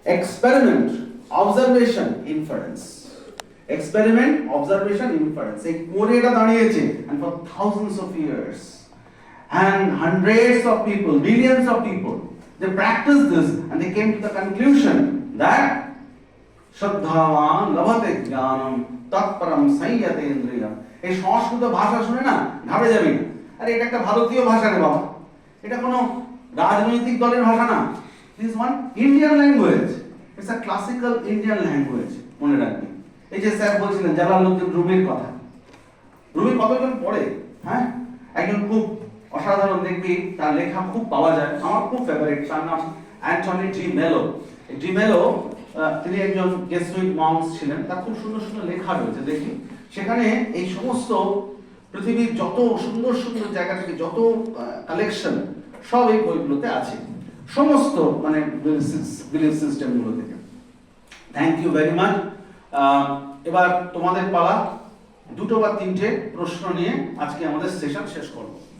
experiment, observation, inference. Experiment, observation, inference. এই করে এটা দাঁড়িয়েছে, and for thousands of years and hundreds of people, millions of people, they practiced this and they came to the conclusion that শ্রদ্ধাবান লভতে জ্ঞানম তৎপরম সংযতে ইন্দ্রিয়ম। এই সংস্কৃত ভাষা শুনে না ঘাবড়ে যাবি না, আরে এটা একটা ভারতীয় ভাষা রে বাবা, এটা কোনো রাজনৈতিক দলের ভাষা না। This one Indian language, it's a classical Indian language, মনে রাখবি। এই যে স্যার বলছিলেন জালালউদ্দিন রুমির কথা, রুমি কতজন পড়ে? হ্যাঁ, একজন খুব অসাধারণ, দেখবি তার লেখা খুব পাওয়া যায়, আমার খুব ফেভারিট, তার নাম অ্যান্টনি ডি মেলো। ডি মেলো তিনি একজন জেসুইট মঙ্কস ছিলেন, তার খুব সুন্দর সুন্দর লেখা রয়েছে দেখি, সেখানে এই সমস্ত পৃথিবীর যত সুন্দর সুন্দর জায়গা থেকে যত কালেকশন সব এই বইগুলোতে আছে, সমস্ত মানে বিলিফ সিস্টেমগুলো থেকে। Thank you very much. এবার তোমাদের পালা, দুটো বা তিনটে প্রশ্ন নিয়ে আজকে আমাদের সেশন শেষ করব।